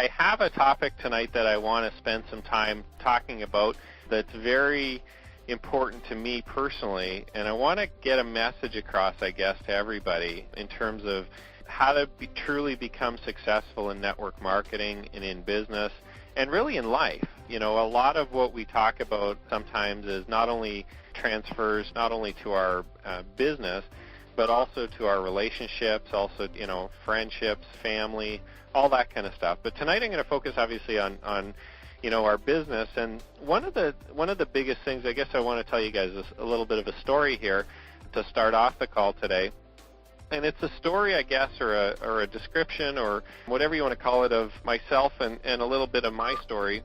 I have a topic tonight that I want to spend some time talking about that's very important to me personally, and I want to get a message across, I guess, to everybody in terms of how to truly become successful in network marketing and in business and really in life. You know, a lot of what we talk about sometimes is not only transfers, not only to our business, but also to our relationships, also, you know, friendships, family, all that kind of stuff. But tonight I'm going to focus obviously on you know, our business. And one of the biggest things, I guess I want to tell you guys is a little bit of a story here to start off the call today. And it's a story, I guess, or a description or whatever you want to call it of myself and a little bit of my story,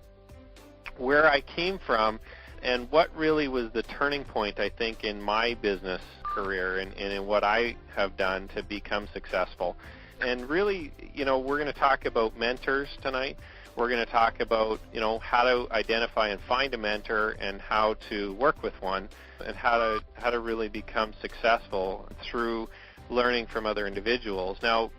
where I came from and what really was the turning point, I think, in my business career and in what I have done to become successful. And really, you know, we're going to talk about mentors tonight. We're going to talk about, you know, how to identify and find a mentor and how to work with one and how to really become successful through learning from other individuals. Now,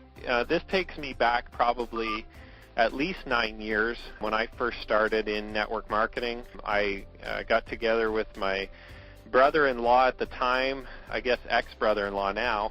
this takes me back probably at least 9 years. When I first started in network marketing, I got together with my brother-in-law at the time, I guess ex-brother-in-law now.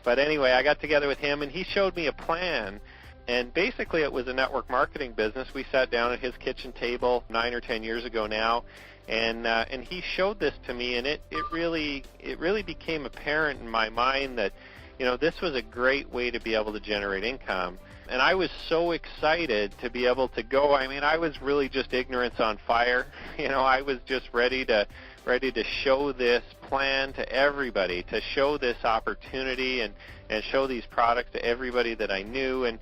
But anyway, I got together with him, and he showed me a plan. And basically, it was a network marketing business. We sat down at his kitchen table 9 or 10 years ago now, and he showed this to me, and it really became apparent in my mind that, you know, this was a great way to be able to generate income. And I was so excited to be able to go. I mean, I was really just ignorance on fire. You know, I was just ready to show this plan to everybody, to show this opportunity and show these products to everybody that I knew. And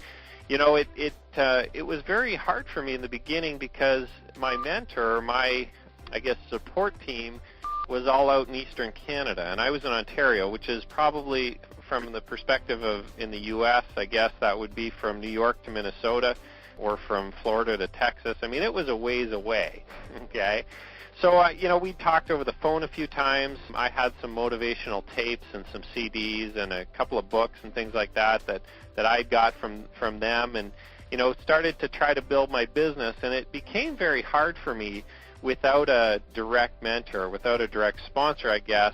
you know, it was very hard for me in the beginning because my mentor, my, I guess, support team was all out in Eastern Canada, and I was in Ontario, which is probably, from the perspective of in the U.S., I guess that would be from New York to Minnesota or from Florida to Texas. I mean, it was a ways away, okay? So, you know, we talked over the phone a few times. I had some motivational tapes and some CDs and a couple of books and things like that I got from them, and, you know, started to try to build my business. And it became very hard for me without a direct mentor, without a direct sponsor, I guess,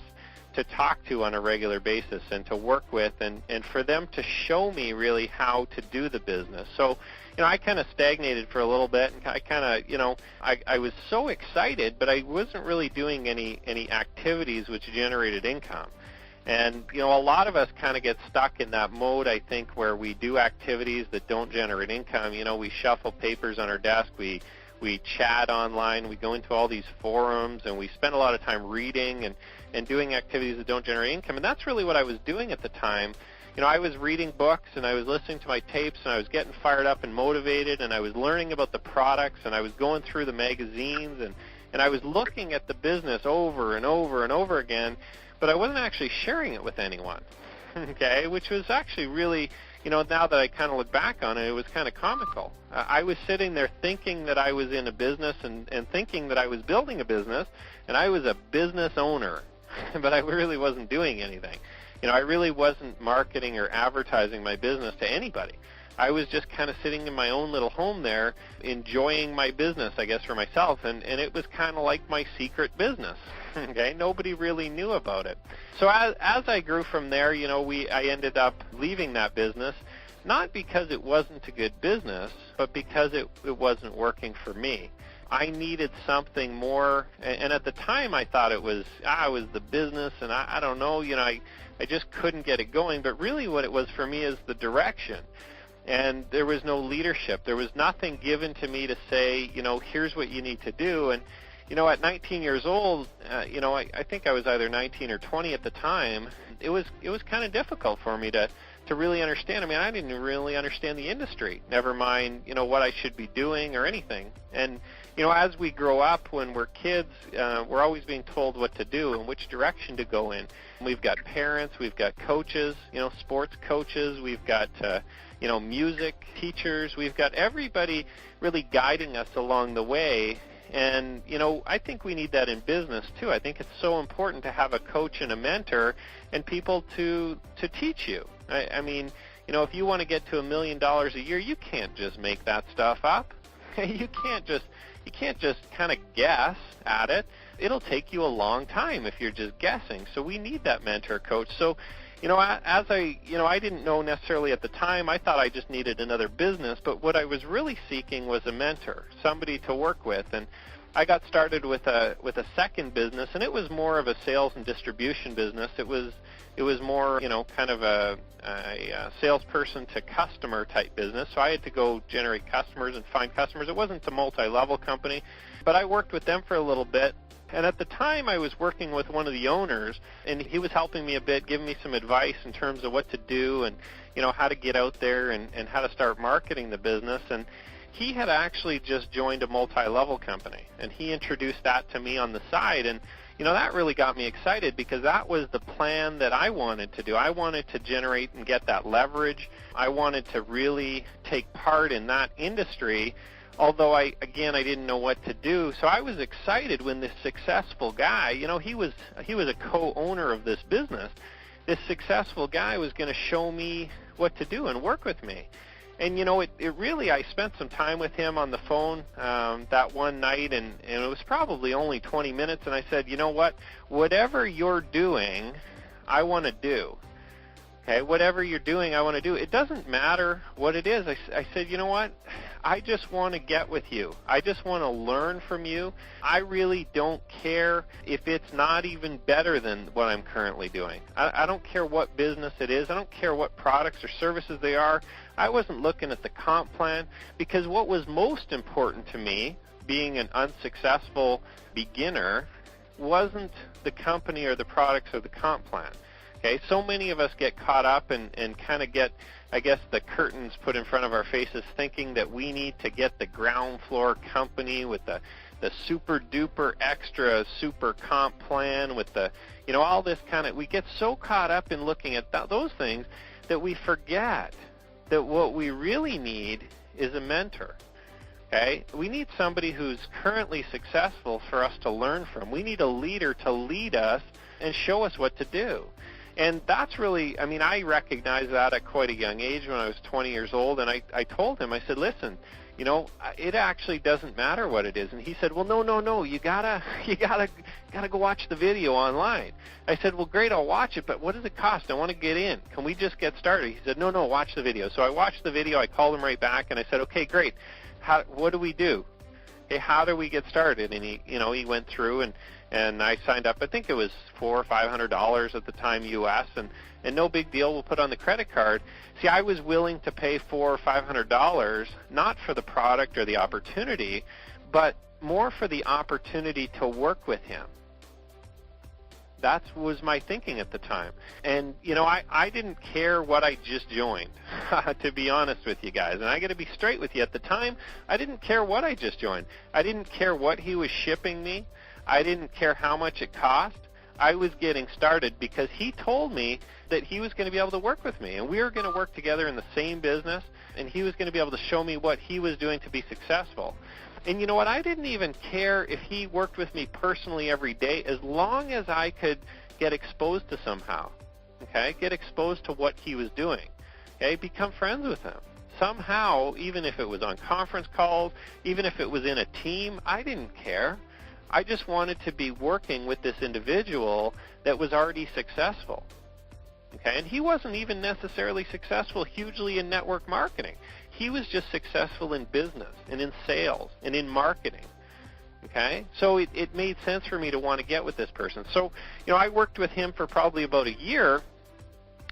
to talk to on a regular basis and to work with and for them to show me really how to do the business. So, you know, I kind of stagnated for a little bit, and I kind of, you know, I was so excited, but I wasn't really doing any activities which generated income. And, you know, a lot of us kind of get stuck in that mode, I think, where we do activities that don't generate income. You know, we shuffle papers on our desk, we chat online, we go into all these forums, and we spend a lot of time reading and doing activities that don't generate income. And that's really what I was doing at the time. You know, I was reading books, and I was listening to my tapes, and I was getting fired up and motivated, and I was learning about the products, and I was going through the magazines, and I was looking at the business over and over and over again, but I wasn't actually sharing it with anyone, okay, which was actually really, you know, now that I kind of look back on it, it was kind of comical. I was sitting there thinking that I was in a business and thinking that I was building a business, and I was a business owner, but I really wasn't doing anything. You know, I really wasn't marketing or advertising my business to anybody. I was just kind of sitting in my own little home there, enjoying my business, I guess, for myself, and it was kind of like my secret business. Okay, nobody really knew about it. So as I grew from there, you know, I ended up leaving that business, not because it wasn't a good business, but because it wasn't working for me. I needed something more, and at the time I thought it was the business, and I don't know, you know, I just couldn't get it going. But really what it was for me is the direction. And there was no leadership. There was nothing given to me to say, you know, here's what you need to do. And, you know, at 19 years old, you know, I think I was either 19 or 20 at the time, it was kind of difficult for me to really understand. I mean, I didn't really understand the industry, never mind, you know, what I should be doing or anything. And, you know, as we grow up, when we're kids, we're always being told what to do and which direction to go in. We've got parents, we've got coaches, you know, sports coaches, we've got, you know, music teachers, we've got everybody really guiding us along the way. And, you know, I think we need that in business, too. I think it's so important to have a coach and a mentor and people to teach you. I mean, if you want to get to $1 million a year, you can't just make that stuff up. You can't just kind of guess at it. It'll take you a long time if you're just guessing. So we need that mentor coach. So, I didn't know necessarily at the time. I thought I just needed another business, but what I was really seeking was a mentor, somebody to work with. And I got started with a second business, and it was more of a sales and distribution business. It was more, kind of a salesperson to customer type business. So I had to go generate customers and find customers. It wasn't a multi-level company, but I worked with them for a little bit. And at the time, I was working with one of the owners, and he was helping me a bit, giving me some advice in terms of what to do and, how to get out there and how to start marketing the business. And he had actually just joined a multi-level company, and he introduced that to me on the side. And, that really got me excited because that was the plan that I wanted to do. I wanted to generate and get that leverage. I wanted to really take part in that industry, although I didn't know what to do. So I was excited when this successful guy, he was a co-owner of this business. This successful guy was going to show me what to do and work with me. And, it really, I spent some time with him on the phone that one night, and it was probably only 20 minutes, and I said, you know what, whatever you're doing, I want to do. Okay, whatever you're doing, I want to do. It doesn't matter what it is. I said, you know what, I just want to get with you. I just want to learn from you. I really don't care if it's not even better than what I'm currently doing. I don't care what business it is. I don't care what products or services they are. I wasn't looking at the comp plan because what was most important to me, being an unsuccessful beginner, wasn't the company or the products or the comp plan. Okay, so many of us get caught up and kind of get, I guess, the curtains put in front of our faces thinking that we need to get the ground floor company with the super duper extra super comp plan with the, all this kind of, we get so caught up in looking at those things that we forget that what we really need is a mentor. Okay, we need somebody who's currently successful for us to learn from. We need a leader to lead us and show us what to do. And that's really, I recognized that at quite a young age when I was 20 years old, and I told him, I said, listen, it actually doesn't matter what it is. And he said, well, no, you gotta go watch the video online. I said, well, great, I'll watch it, but what does it cost? I want to get in. Can we just get started? He said, no, watch the video. So I watched the video, I called him right back, and I said, okay, great. What do we do? Okay, how do we get started? And he went through and I signed up. I think it was $400 or $500 at the time U.S. and no big deal. We'll put on the credit card. See, I was willing to pay $400 or $500 not for the product or the opportunity, but more for the opportunity to work with him. That was my thinking at the time. And, I didn't care what I just joined, to be honest with you guys. And I got to be straight with you. At the time, I didn't care what I just joined. I didn't care what he was shipping me. I didn't care how much it cost. I was getting started because he told me that he was going to be able to work with me. And we were going to work together in the same business, and he was going to be able to show me what he was doing to be successful. And you know what? I didn't even care if he worked with me personally every day as long as I could get exposed to somehow. Okay? Get exposed to what he was doing. Okay? Become friends with him. Somehow, even if it was on conference calls, even if it was in a team, I didn't care. I just wanted to be working with this individual that was already successful. Okay? And he wasn't even necessarily successful hugely in network marketing. He was just successful in business and in sales and in marketing. Okay? So it made sense for me to want to get with this person. So, I worked with him for probably about a year,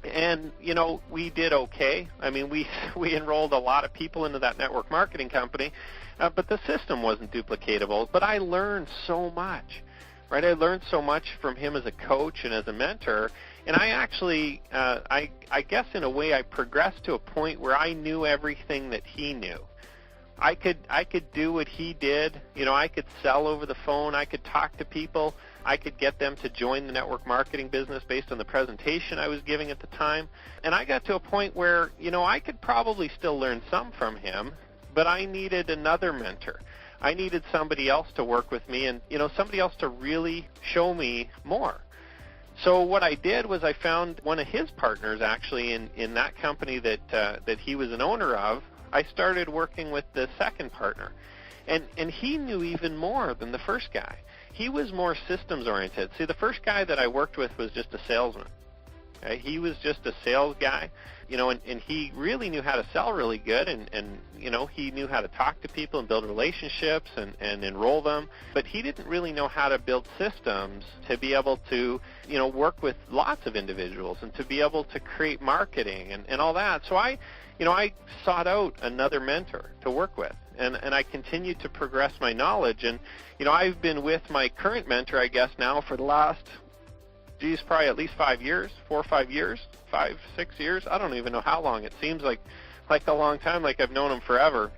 and, we did okay. We enrolled a lot of people into that network marketing company, but the system wasn't duplicatable. But I learned so much, right? I learned so much from him as a coach and as a mentor. And I actually, I guess in a way, I progressed to a point where I knew everything that he knew. I could do what he did. I could sell over the phone. I could talk to people. I could get them to join the network marketing business based on the presentation I was giving at the time. And I got to a point where, I could probably still learn some from him, but I needed another mentor. I needed somebody else to work with me and, somebody else to really show me more. So what I did was I found one of his partners actually in that company that he was an owner of. I started working with the second partner. And he knew even more than the first guy. He was more systems oriented. See, the first guy that I worked with was just a salesman. Okay? He was just a sales guy, and he really knew how to sell really good, and he knew how to talk to people and build relationships and enroll them, but he didn't really know how to build systems to be able to, work with lots of individuals and to be able to create marketing and all that. So I sought out another mentor to work with, and I continued to progress my knowledge, and, I've been with my current mentor, I guess, now for the last, probably at least 5 years, 4 or 5 years, 5, 6 years. I don't even know how long. It seems like a long time, like I've known him forever.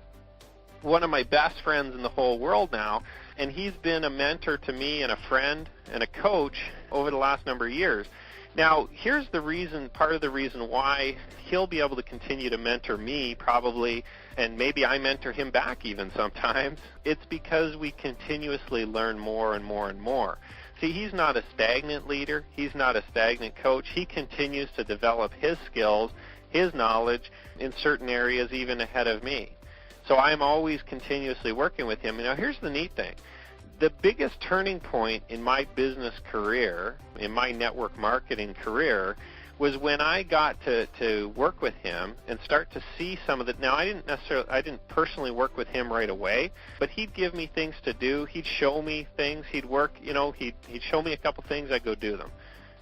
One of my best friends in the whole world now, and he's been a mentor to me and a friend and a coach over the last number of years. Now, here's the reason, part of the reason why he'll be able to continue to mentor me probably, and maybe I mentor him back even sometimes. It's because we continuously learn more and more and more. See, he's not a stagnant leader. He's not a stagnant coach. He continues to develop his skills, his knowledge in certain areas even ahead of me. So I'm always continuously working with him. Now, here's the neat thing. The biggest turning point in my business career, in my network marketing career, was when I got to work with him and start to see some of the. Now, I didn't personally work with him right away, but he'd give me things to do. He'd show me things. He'd work. He'd show me a couple things. I'd go do them.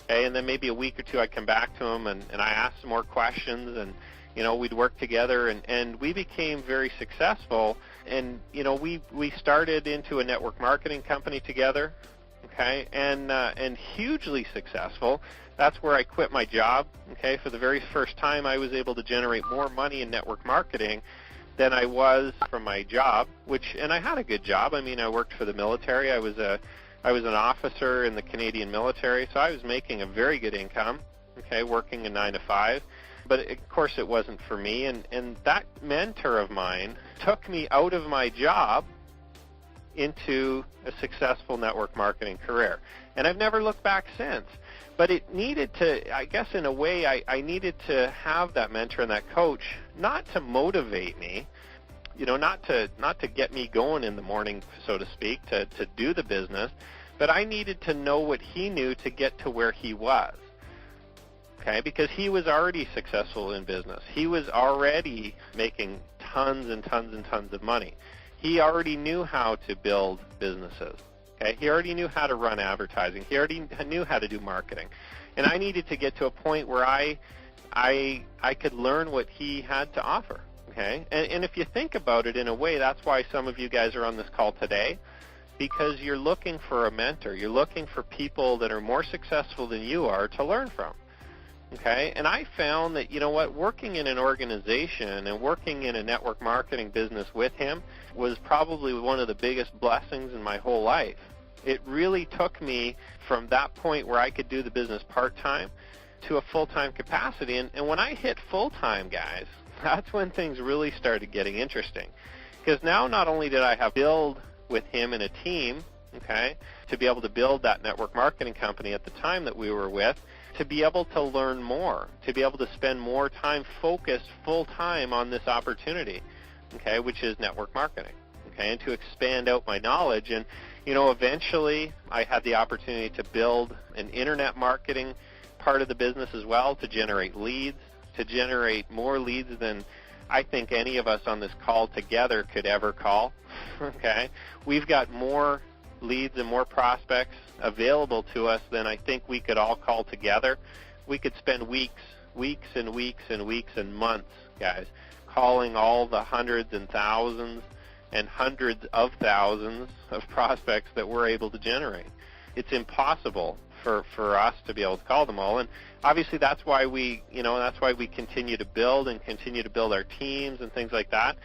Okay, and then maybe a week or two, I'd come back to him and I asked some more questions, and we'd work together, and we became very successful. And we started into a network marketing company together. Okay, and hugely successful. That's where I quit my job. Okay, for the very first time, I was able to generate more money in network marketing than I was from my job. And I had a good job. I mean, I worked for the military. I was an officer in the Canadian military, so I was making a very good income. Okay, working a 9 to 5. But of course, it wasn't for me. And that mentor of mine took me out of my job into a successful network marketing career. And I've never looked back since. But it needed to, I guess in a way, I needed to have that mentor and that coach, not to motivate me, not to get me going in the morning, so to speak, to do the business, but I needed to know what he knew to get to where he was. Okay, because he was already successful in business. He was already making tons and tons and tons of money. He already knew how to build businesses. Okay, he already knew how to run advertising. He already knew how to do marketing. And I needed to get to a point where I could learn what he had to offer. Okay, and if you think about it in a way, that's why some of you guys are on this call today, because you're looking for a mentor. You're looking for people that are more successful than you are to learn from. Okay, and I found that, working in an organization and working in a network marketing business with him was probably one of the biggest blessings in my whole life. It really took me from that point where I could do the business part-time to a full-time capacity. And when I hit full-time, guys, that's when things really started getting interesting. Because now not only did I have to build with him in a team, okay, to be able to build that network marketing company at the time that we were with, to be able to learn more, to be able to spend more time focused full-time on this opportunity, okay, which is network marketing, okay, and to expand out my knowledge. And, eventually I had the opportunity to build an internet marketing part of the business as well, to generate leads, to generate more leads than I think any of us on this call together could ever call, okay. We've got more leads and more prospects available to us than I think we could all call together. We could spend weeks and weeks and weeks and months, guys, calling all the hundreds and thousands and hundreds of thousands of prospects that we're able to generate. It's impossible for us to be able to call them all, and obviously that's why we continue to build and continue to build our teams and things like that.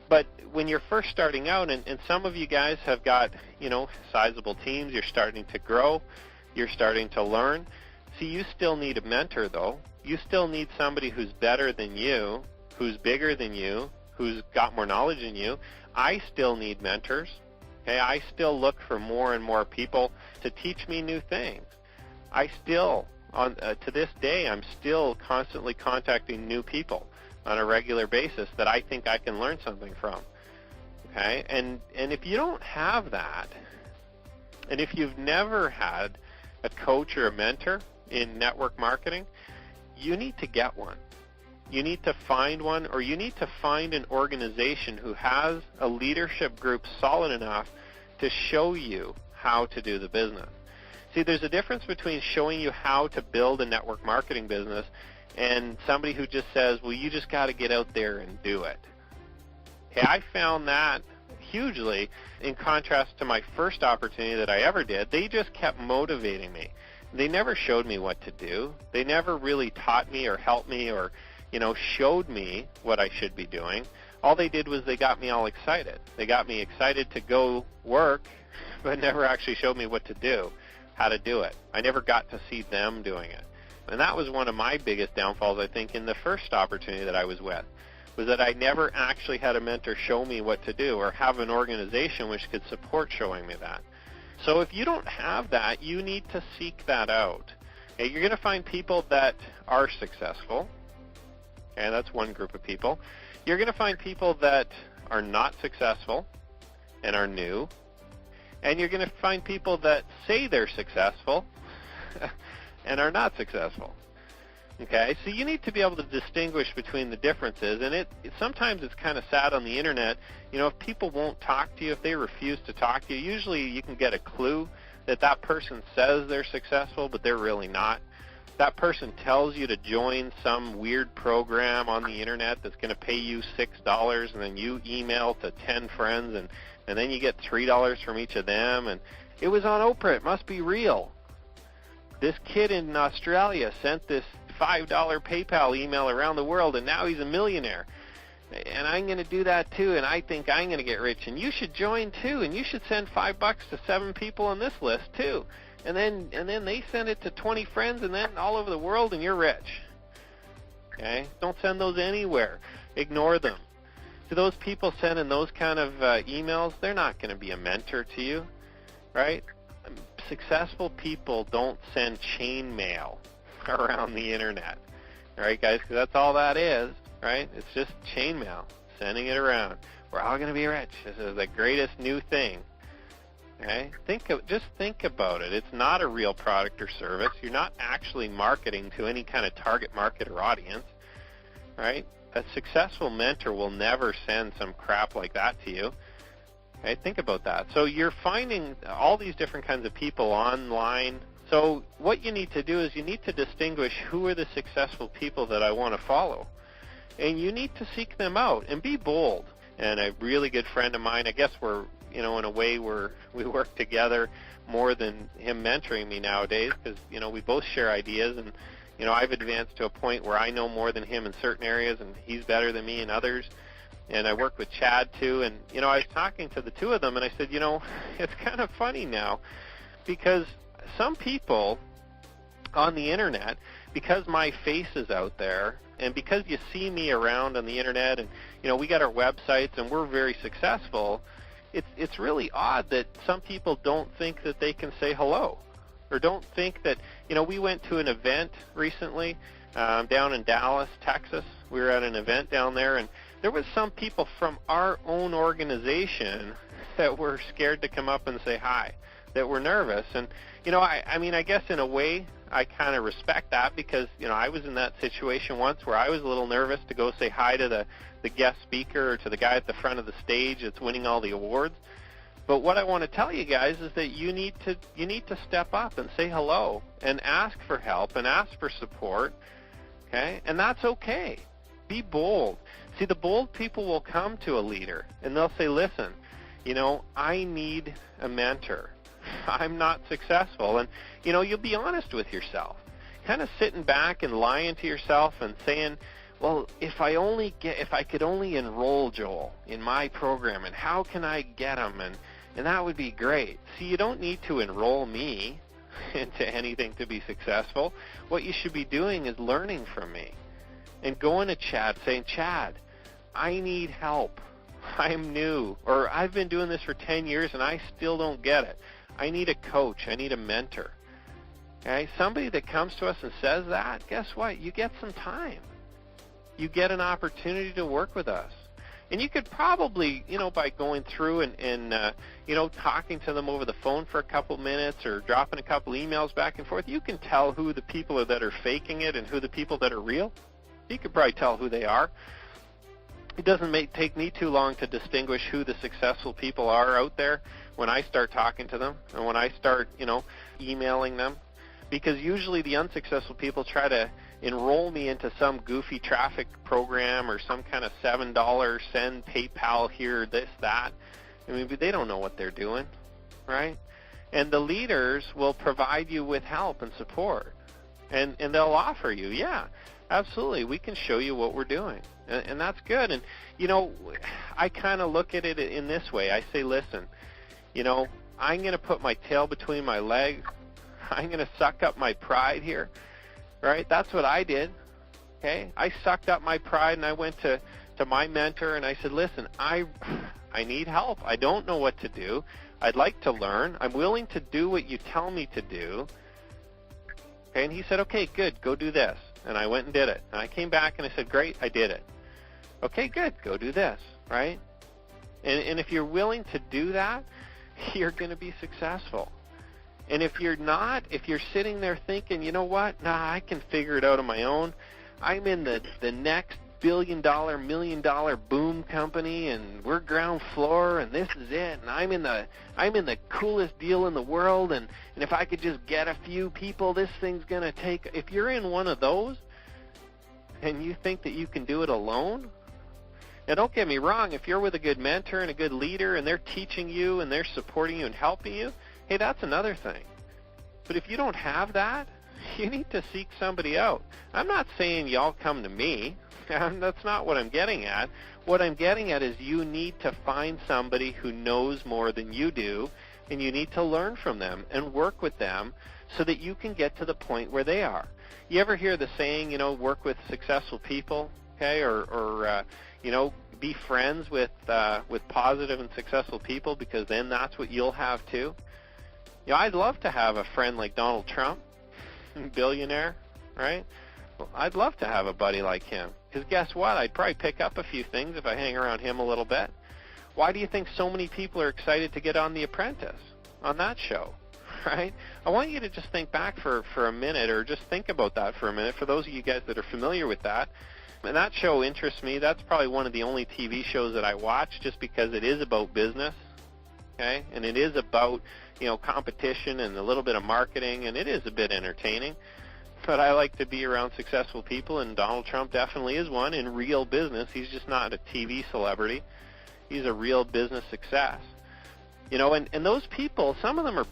But when you're first starting out, and some of you guys have got, sizable teams, you're starting to grow, you're starting to learn. See, you still need a mentor, though. You still need somebody who's better than you, who's bigger than you, who's got more knowledge than you. I still need mentors. Okay, I still look for more and more people to teach me new things. I still, to this day, I'm still constantly contacting new people on a regular basis that I think I can learn something from. Okay? And if you don't have that, and if you've never had a coach or a mentor in network marketing, you need to get one. You need to find one, or you need to find an organization who has a leadership group solid enough to show you how to do the business. See, there's a difference between showing you how to build a network marketing business and somebody who just says, well, you just got to get out there and do it. Okay, I found that hugely in contrast to my first opportunity that I ever did. They just kept motivating me. They never showed me what to do. They never really taught me or helped me or, showed me what I should be doing. All they did was they got me all excited. They got me excited to go work, but never actually showed me what to do, how to do it. I never got to see them doing it. And that was one of my biggest downfalls, I think, in the first opportunity that I was with, was that I never actually had a mentor show me what to do or have an organization which could support showing me that. So if you don't have that, you need to seek that out. Okay, you're going to find people that are successful. Okay, that's one group of people. You're going to find people that are not successful and are new. And you're going to find people that say they're successful and are not successful. Okay, so you need to be able to distinguish between the differences, and sometimes it's kind of sad on the internet. If people won't talk to you, if they refuse to talk to you, usually you can get a clue that that person says they're successful, but they're really not. That person tells you to join some weird program on the internet that's going to pay you $6, and then you email to 10 friends, and then you get $3 from each of them, and it was on Oprah, it must be real. This kid in Australia sent this $5 PayPal email around the world, and now he's a millionaire. And I'm going to do that too, and I think I'm going to get rich. And you should join too, and you should send $5 to 7 people on this list too. And then they send it to 20 friends, and then all over the world, and you're rich. Okay? Don't send those anywhere. Ignore them. To those people sending those kind of emails, they're not going to be a mentor to you, right? Successful people don't send chain mail around the internet, all right, guys? Because that's all that is, right? It's just chain mail, sending it around. We're all going to be rich. This is the greatest new thing. Okay? Just think about it. It's not a real product or service. You're not actually marketing to any kind of target market or audience, right? A successful mentor will never send some crap like that to you. Okay? Think about that. So you're finding all these different kinds of people online. So what you need to do is you need to distinguish who are the successful people that I want to follow. And you need to seek them out and be bold. And a really good friend of mine, I guess we're, in a way we work together more than him mentoring me nowadays because, we both share ideas. And, I've advanced to a point where I know more than him in certain areas and he's better than me in others. And I work with Chad too. And, I was talking to the two of them and I said, it's kind of funny now because some people on the internet, because my face is out there and because you see me around on the internet and, we got our websites and we're very successful, it's really odd that some people don't think that they can say hello or don't think that, we went to an event recently down in Dallas, Texas. We were at an event down there and there was some people from our own organization that were scared to come up and say hi, that were nervous. And, I guess in a way I kind of respect that because, I was in that situation once where I was a little nervous to go say hi to the guest speaker or to the guy at the front of the stage that's winning all the awards. But what I want to tell you guys is that you need to step up and say hello and ask for help and ask for support, okay? And that's okay. Be bold. See, the bold people will come to a leader and they'll say, listen, I need a mentor. I'm not successful. And, you'll be honest with yourself. Kind of sitting back and lying to yourself and saying, well, if I could only enroll Joel in my program, and how can I get him? And that would be great. See, you don't need to enroll me into anything to be successful. What you should be doing is learning from me and going to Chad saying, Chad, I need help. I'm new, or I've been doing this for 10 years and I still don't get it. I need a coach. I need a mentor. Okay? Somebody that comes to us and says that, guess what? You get some time. You get an opportunity to work with us. And you could probably, by going through and talking to them over the phone for a couple minutes or dropping a couple emails back and forth, you can tell who the people are that are faking it and who the people that are real. You could probably tell who they are. It doesn't take me too long to distinguish who the successful people are out there when I start talking to them and when I start, emailing them. Because usually the unsuccessful people try to enroll me into some goofy traffic program or some kind of $7 send PayPal here, this, that. I mean, they don't know what they're doing, right? And the leaders will provide you with help and support. And they'll offer you, yeah, absolutely, we can show you what we're doing. And that's good. And, I kind of look at it in this way. I say, listen, I'm going to put my tail between my legs. I'm going to suck up my pride here, right? That's what I did, okay? I sucked up my pride, and I went to my mentor, and I said, listen, I need help. I don't know what to do. I'd like to learn. I'm willing to do what you tell me to do. Okay, and he said, okay, good, go do this. And I went and did it. And I came back, and I said, great, I did it. Okay, good, go do this, right? And if you're willing to do that, you're going to be successful. And if you're not, if you're sitting there thinking, you know what, I can figure it out on my own. I'm in the next billion-dollar, million-dollar boom company, and we're ground floor, and this is it, and I'm in the coolest deal in the world, and if I could just get a few people, this thing's going to take. If you're in one of those and you think that you can do it alone, now don't get me wrong, if you're with a good mentor and a good leader and they're teaching you and they're supporting you and helping you, hey, that's another thing. But if you don't have that, you need to seek somebody out. I'm not saying y'all come to me. That's not what I'm getting at. What I'm getting at is you need to find somebody who knows more than you do, and you need to learn from them and work with them so that you can get to the point where they are. You ever hear the saying, work with successful people, okay, or be friends with positive and successful people, because then that's what you'll have too. I'd love to have a friend like Donald Trump, billionaire, right? Well, I'd love to have a buddy like him, because guess what? I'd probably pick up a few things if I hang around him a little bit. Why do you think so many people are excited to get on The Apprentice, on that show, right? I want you to just think back for a minute, or just think about that for a minute, for those of you guys that are familiar with that. And that show interests me. That's probably one of the only TV shows that I watch, just because it is about business, okay? And it is about, competition and a little bit of marketing, and it is a bit entertaining. But I like to be around successful people, and Donald Trump definitely is one in real business. He's just not a TV celebrity. He's a real business success. And those people, some of them are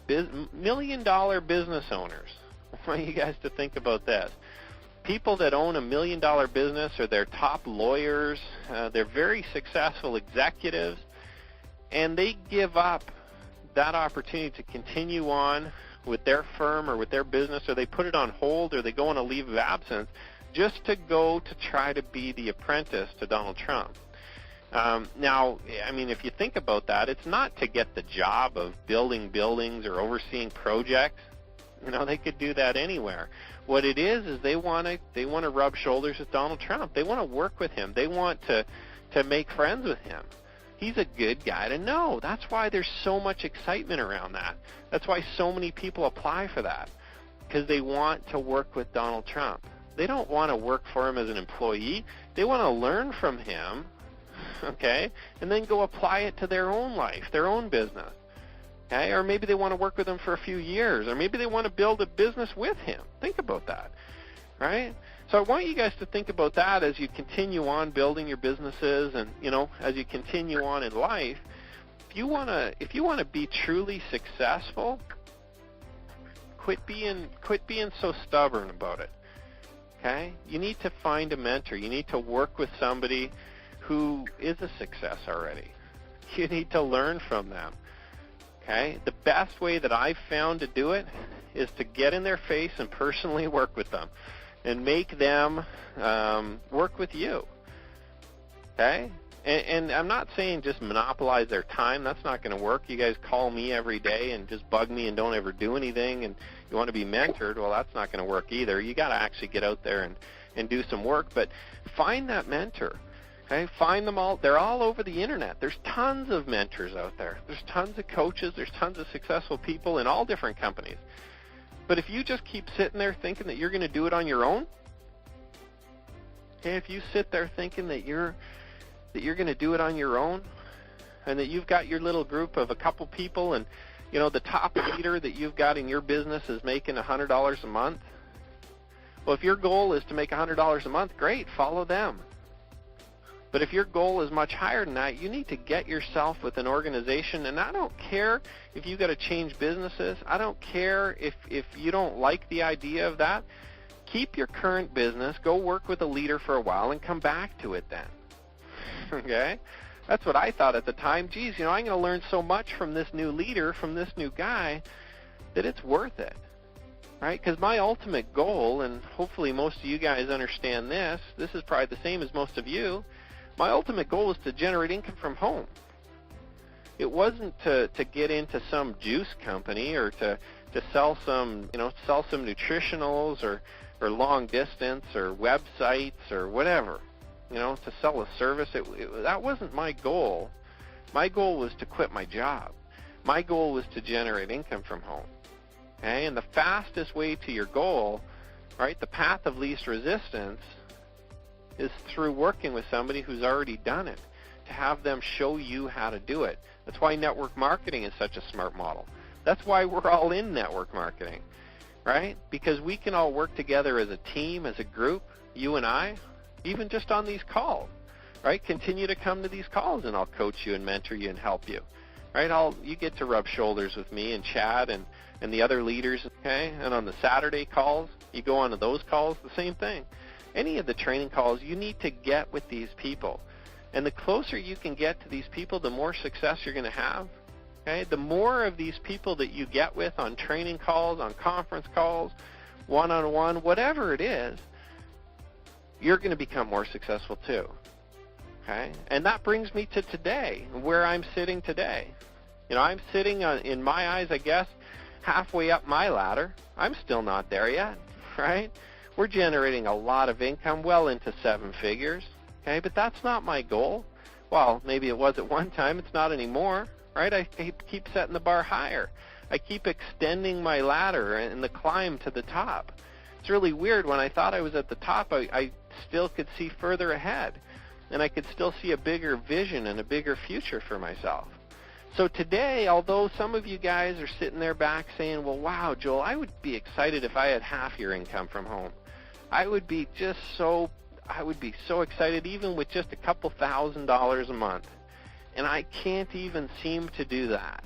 million-dollar business owners. I want you guys to think about this. People that own $1 million business, or they're top lawyers, they're very successful executives, and they give up that opportunity to continue on with their firm or with their business, or they put it on hold, or they go on a leave of absence just to go to try to be the apprentice to Donald Trump. Now, I mean, if you think about that, it's not to get the job of building buildings or overseeing projects. They could do that anywhere. What it is they want to rub shoulders with Donald Trump. They want to work with him. They want to make friends with him. He's a good guy to know. That's why there's so much excitement around that. That's why so many people apply for that, because they want to work with Donald Trump. They don't want to work for him as an employee. They want to learn from him, okay, and then go apply it to their own life, their own business. Okay? Or maybe they want to work with him for a few years, or maybe they want to build a business with him. Think about that, right? So I want you guys to think about that as you continue on building your businesses, and as you continue on in life. If you want to be truly successful, quit being so stubborn about it. Okay? You need to find a mentor. You need to work with somebody who is a success already. You need to learn from them. Okay? The best way that I've found to do it is to get in their face and personally work with them and make them work with you. Okay? And I'm not saying just monopolize their time. That's not going to work. You guys call me every day and just bug me and don't ever do anything, and you want to be mentored. Well, that's not going to work either. You got to actually get out there and do some work. But find that mentor. Okay? Find them all. They're all over the internet. There's tons of mentors out there. There's tons of coaches. There's tons of successful people in all different companies. But if you just keep sitting there thinking that you're going to do it on your own, okay, if you sit there thinking that you're going to do it on your own, and that you've got your little group of a couple people, and the top leader that you've got in your business is making $100 a month. Well, if your goal is to make $100 a month, great, follow them. But if your goal is much higher than that, you need to get yourself with an organization. And I don't care if you got to change businesses. I don't care if you don't like the idea of that. Keep your current business, go work with a leader for a while, and come back to it then. Okay? That's what I thought at the time. Geez, I'm going to learn so much from this new leader, from this new guy, that it's worth it. Right? Because my ultimate goal, and hopefully most of you guys understand this is probably the same as most of you, my ultimate goal is to generate income from home. It wasn't to get into some juice company or to sell some, sell some nutritionals or long distance or websites or whatever. To sell a service. That wasn't my goal. My goal was to quit my job. My goal was to generate income from home. Okay? And the fastest way to your goal, right, the path of least resistance, is through working with somebody who's already done it, to have them show you how to do it. That's why network marketing is such a smart model. That's why we're all in network marketing, right? Because we can all work together as a team, as a group, you and I, even just on these calls, right? Continue to come to these calls, and I'll coach you and mentor you and help you, right? You get to rub shoulders with me and Chad and the other leaders, okay? And on the Saturday calls, you go onto those calls, the same thing. Any of the training calls, you need to get with these people. And the closer you can get to these people, the more success you're going to have. Okay? The more of these people that you get with on training calls, on conference calls, one-on-one, whatever it is, you're going to become more successful too. Okay? And that brings me to today, where I'm sitting today. I'm sitting, in my eyes, I guess, halfway up my ladder. I'm still not there yet, right? We're generating a lot of income, well into 7 figures, okay? But that's not my goal. Well, maybe it was at one time. It's not anymore, right? I keep setting the bar higher. I keep extending my ladder and the climb to the top. It's really weird. When I thought I was at the top, I still could see further ahead, and I could still see a bigger vision and a bigger future for myself. So today, although some of you guys are sitting there back saying, well, wow, Joel, I would be excited if I had half your income from home. I would be so excited even with just a couple $1,000s a month. And I can't even seem to do that.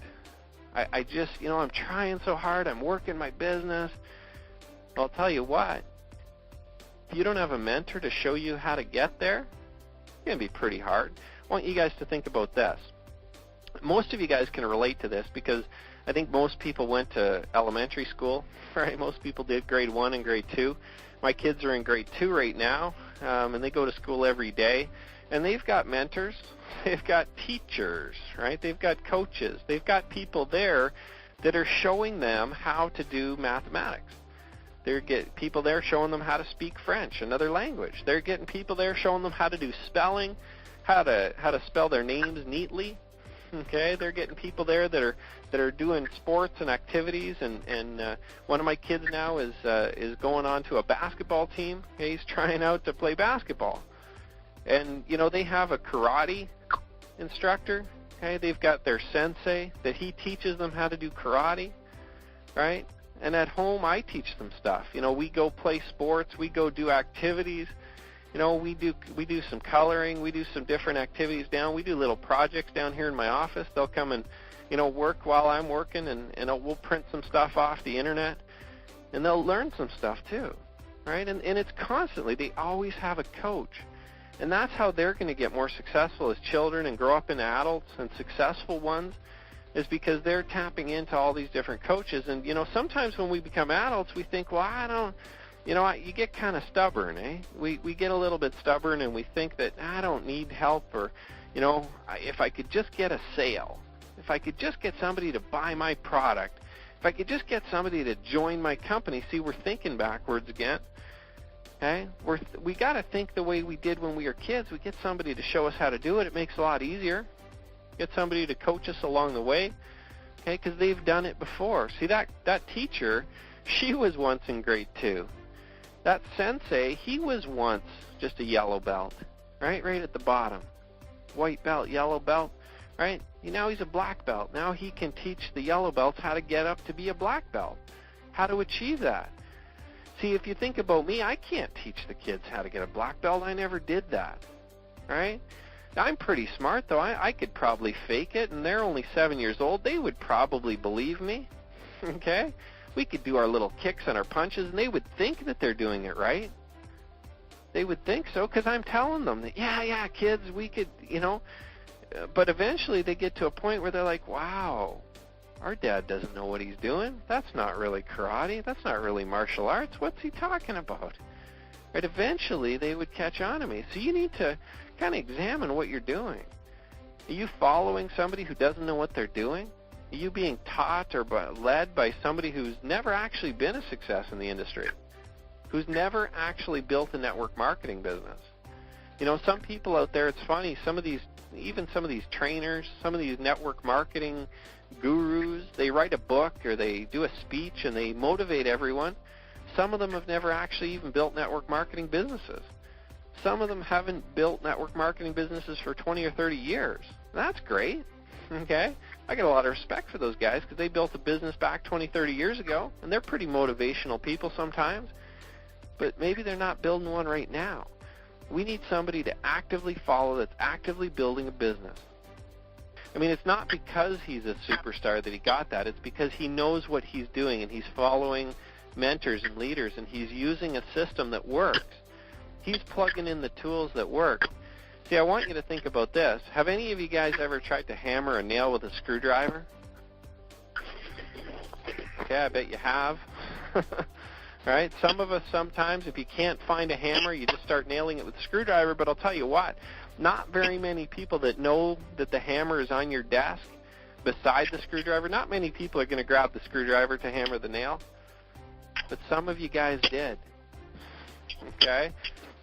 I just, I'm trying so hard. I'm working my business. Well, I'll tell you what. If you don't have a mentor to show you how to get there, it's going to be pretty hard. I want you guys to think about this. Most of you guys can relate to this because I think most people went to elementary school, right? Most people did grade 1 and grade 2. My kids are in grade 2 right now, and they go to school every day. And they've got mentors. They've got teachers, right? They've got coaches. They've got people there that are showing them how to do mathematics. They're getting people there showing them how to speak French, another language. They're getting people there showing them how to do spelling, how to spell their names neatly. Okay, they're getting people there that are doing sports and activities, and one of my kids now is going on to a basketball team. Okay, he's trying out to play basketball, and they have a karate instructor. Okay, they've got their sensei that he teaches them how to do karate, right? And at home, I teach them stuff. We go play sports, we go do activities. We do some coloring, we do some different activities down. We do little projects down here in my office. They'll come and, work while I'm working, and we'll print some stuff off the internet, and they'll learn some stuff too, right? And it's constantly, they always have a coach. And that's how they're going to get more successful as children and grow up into adults and successful ones, is because they're tapping into all these different coaches. And, sometimes when we become adults, we think, well, I don't, you get kind of stubborn, eh? We get a little bit stubborn, and we think that I don't need help, or, if I could just get a sale, if I could just get somebody to buy my product, if I could just get somebody to join my company. See, we're thinking backwards again. Okay? We got to think the way we did when we were kids. We get somebody to show us how to do it. It makes it a lot easier. Get somebody to coach us along the way, okay? Because they've done it before. See, that teacher, she was once in grade 2. That sensei, he was once just a yellow belt, right at the bottom. White belt, yellow belt, right? Now he's a black belt. Now he can teach the yellow belts how to get up to be a black belt, how to achieve that. See, if you think about me, I can't teach the kids how to get a black belt. I never did that, right? I'm pretty smart, though. I could probably fake it, and they're only 7 years old. They would probably believe me, okay? We could do our little kicks and our punches, and they would think that they're doing it right. They would think so because I'm telling them that, yeah, kids, we could, But eventually they get to a point where they're like, wow, our dad doesn't know what he's doing. That's not really karate. That's not really martial arts. What's he talking about? Right? Eventually they would catch on to me. So you need to kind of examine what you're doing. Are you following somebody who doesn't know what they're doing? Are you being taught or led by somebody who's never actually been a success in the industry, who's never actually built a network marketing business? Some people out there, it's funny, even some of these trainers, some of these network marketing gurus, they write a book or they do a speech and they motivate everyone. Some of them have never actually even built network marketing businesses. Some of them haven't built network marketing businesses for 20 or 30 years. That's great, okay? I get a lot of respect for those guys because they built a business back 20, 30 years ago, and they're pretty motivational people sometimes, but maybe they're not building one right now. We need somebody to actively follow that's actively building a business. I mean, it's not because he's a superstar that he got that. It's because he knows what he's doing, and he's following mentors and leaders, and he's using a system that works. He's plugging in the tools that work. See, I want you to think about this. Have any of you guys ever tried to hammer a nail with a screwdriver? Okay, I bet you have. Right? Some of us sometimes, if you can't find a hammer, you just start nailing it with a screwdriver. But I'll tell you what, not very many people that know that the hammer is on your desk beside the screwdriver, not many people are going to grab the screwdriver to hammer the nail. But some of you guys did. Okay?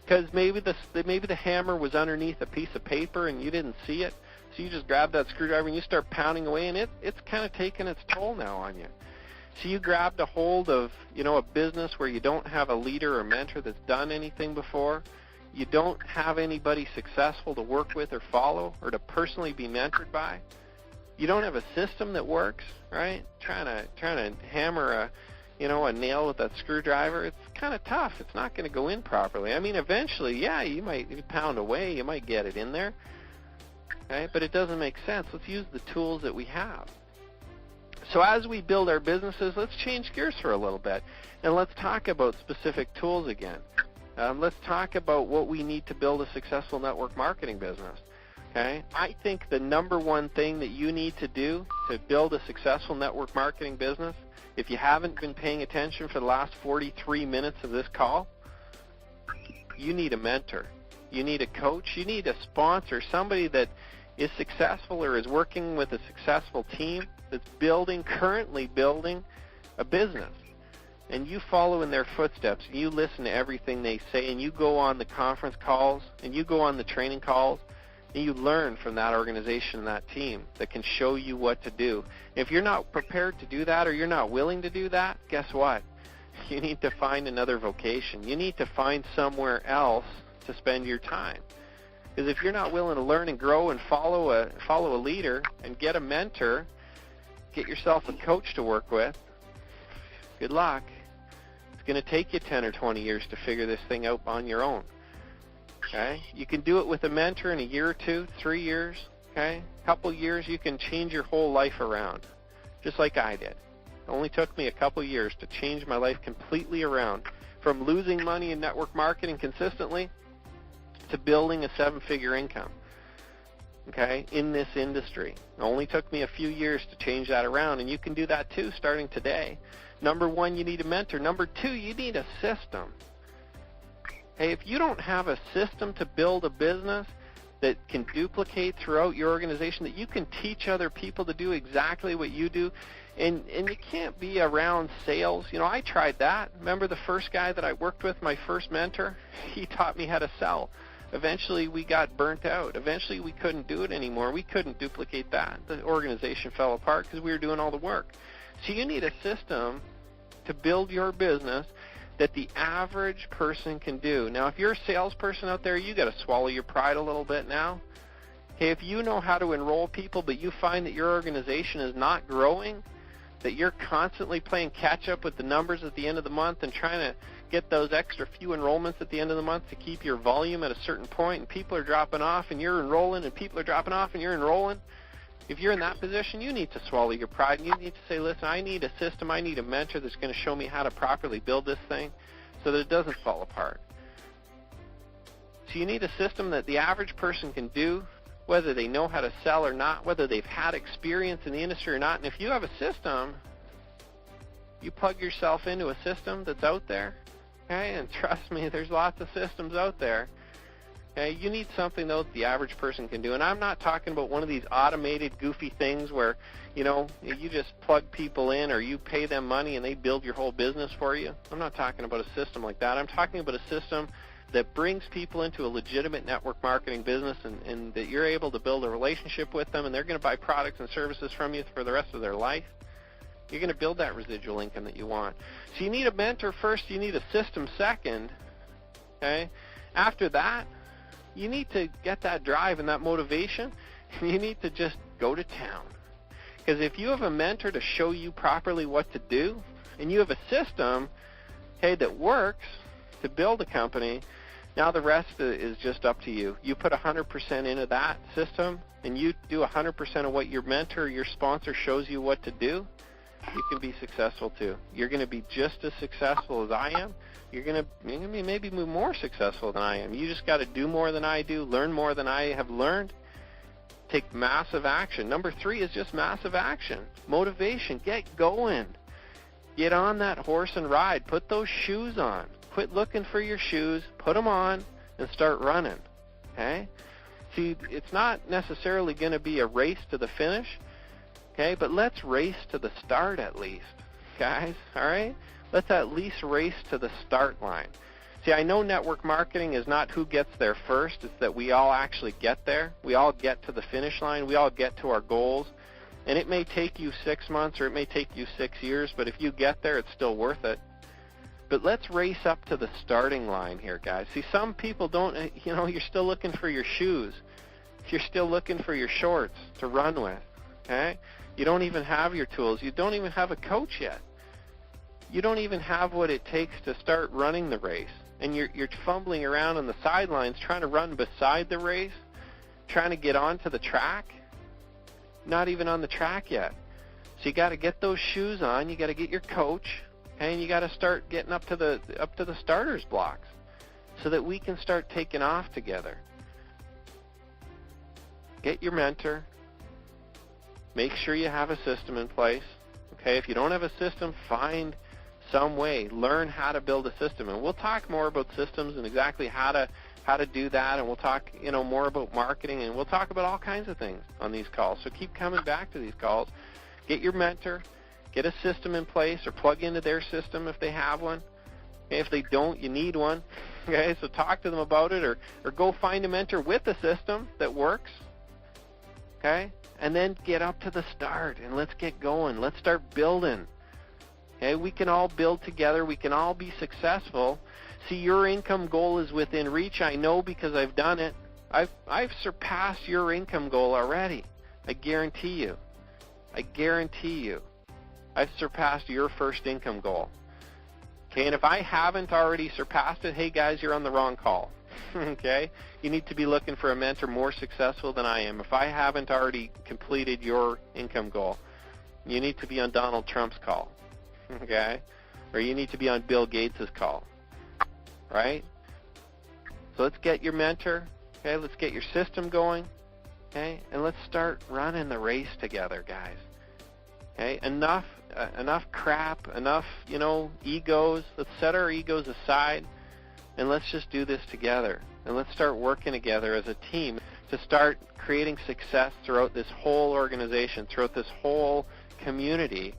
Because maybe the hammer was underneath a piece of paper and you didn't see it. So you just grab that screwdriver and you start pounding away, and it's kind of taking its toll now on you. So you grabbed a hold of, a business where you don't have a leader or mentor that's done anything before. You don't have anybody successful to work with or follow or to personally be mentored by. You don't have a system that works, right? Trying to hammer a nail with that screwdriver, it's kind of tough. It's not going to go in properly. I mean, eventually, yeah, you might pound away, you might get it in there, okay? But it doesn't make sense. Let's use the tools that we have. So as we build our businesses, let's change gears for a little bit, and let's talk about specific tools again. Let's talk about what we need to build a successful network marketing business. Okay? I think the number one thing that you need to do to build a successful network marketing business, if you haven't been paying attention for the last 43 minutes of this call, you need a mentor. You need a coach. You need a sponsor, somebody that is successful or is working with a successful team that's currently building a business. And you follow in their footsteps, and you listen to everything they say, and you go on the conference calls, and you go on the training calls, and you learn from that organization and that team that can show you what to do. If you're not prepared to do that or you're not willing to do that, guess what? You need to find another vocation. You need to find somewhere else to spend your time. Because if you're not willing to learn and grow and follow a leader and get a mentor, get yourself a coach to work with, good luck. It's going to take you 10 or 20 years to figure this thing out on your own. Okay? You can do it with a mentor in a year or 2, 3 years. Okay? A couple years, you can change your whole life around, just like I did. It only took me a couple years to change my life completely around, from losing money in network marketing consistently to building a 7-figure income, okay, in this industry. It only took me a few years to change that around, and you can do that too starting today. Number 1, you need a mentor. Number 2, you need a system. Hey, if you don't have a system to build a business, that can duplicate throughout your organization, that you can teach other people to do exactly what you do. And you can't be around sales. You know, I tried that. Remember the first guy that I worked with, my first mentor? He taught me how to sell. Eventually we got burnt out. Eventually we couldn't do it anymore. We couldn't duplicate that. The organization fell apart because we were doing all the work. So you need a system to build your business that the average person can do. Now, if you're a salesperson out there, you got to swallow your pride a little bit now. Hey, if you know how to enroll people, but you find that your organization is not growing, that you're constantly playing catch up with the numbers at the end of the month and trying to get those extra few enrollments at the end of the month to keep your volume at a certain point, and people are dropping off and you're enrolling, and people are dropping off and you're enrolling, if you're in that position, you need to swallow your pride, and you need to say, listen, I need a system, I need a mentor that's going to show me how to properly build this thing so that it doesn't fall apart. So you need a system that the average person can do, whether they know how to sell or not, whether they've had experience in the industry or not. And if you have a system, you plug yourself into a system that's out there, okay? And trust me, there's lots of systems out there. Okay, you need something, though, that the average person can do. And I'm not talking about one of these automated, goofy things where, you know, you just plug people in or you pay them money and they build your whole business for you. I'm not talking about a system like that. I'm talking about a system that brings people into a legitimate network marketing business, and that you're able to build a relationship with them, and they're going to buy products and services from you for the rest of their life. You're going to build that residual income that you want. So you need a mentor first. You need a system second. Okay? After that, you need to get that drive and that motivation, and you need to just go to town. Because if you have a mentor to show you properly what to do, and you have a system, okay, that works to build a company, now the rest is just up to you. You put 100% into that system, and you do 100% of what your mentor or your sponsor shows you what to do, you can be successful too. You're going to be just as successful as I am. You're going to be maybe more successful than I am. You just got to do more than I do, learn more than I have learned, take massive action. Number 3 is just massive action. Motivation. Get going. Get on that horse and ride. Put those shoes on. Quit looking for your shoes. Put them on and start running. Okay? See, it's not necessarily going to be a race to the finish, okay? But let's race to the start at least, guys, all right? Let's at least race to the start line. See, I know network marketing is not who gets there first. It's that we all actually get there. We all get to the finish line. We all get to our goals. And it may take you 6 months or it may take you 6 years, but if you get there, it's still worth it. But let's race up to the starting line here, guys. See, some people don't, you know, you're still looking for your shoes. You're still looking for your shorts to run with, okay? You don't even have your tools. You don't even have a coach yet. You don't even have what it takes to start running the race. And you're fumbling around on the sidelines trying to run beside the race, trying to get onto the track, not even on the track yet. So you got to get those shoes on. You got to get your coach, and you got to start getting up to the starters blocks so that we can start taking off together. Get your mentor. Make sure you have a system in place. Okay, if you don't have a system, find some way. Learn how to build a system, and we'll talk more about systems and exactly how to do that, and we'll talk, you know, more about marketing, and we'll talk about all kinds of things on these calls. So keep coming back to these calls. Get your mentor, get a system in place, or plug into their system if they have one. Okay, if they don't, you need one. Okay, so talk to them about it, or go find a mentor with a system that works. Okay, and then get up to the start, and let's get going. Let's start building. Okay, we can all build together. We can all be successful. See, your income goal is within reach. I know because I've done it. I've surpassed your income goal already. I guarantee you. I guarantee you. I've surpassed your first income goal. Okay, and if I haven't already surpassed it, hey guys, you're on the wrong call. Okay, you need to be looking for a mentor more successful than I am. If I haven't already completed your income goal, you need to be on Donald Trump's call. Okay, or you need to be on Bill Gates' call. Right? So let's get your mentor. Okay, let's get your system going. Okay, and let's start running the race together, guys. Okay, enough crap, enough, you know, egos. Let's set our egos aside, and let's just do this together. And let's start working together as a team. to start creating success throughout this whole organization, throughout this whole community.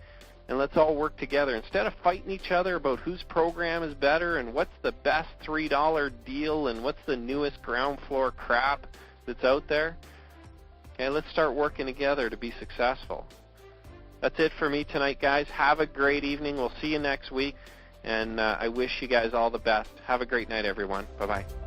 And let's all work together. Instead of fighting each other about whose program is better and what's the best $3 deal and what's the newest ground floor crap that's out there, okay, let's start working together to be successful. That's it for me tonight, guys. Have a great evening. We'll see you next week. And I wish you guys all the best. Have a great night, everyone. Bye-bye.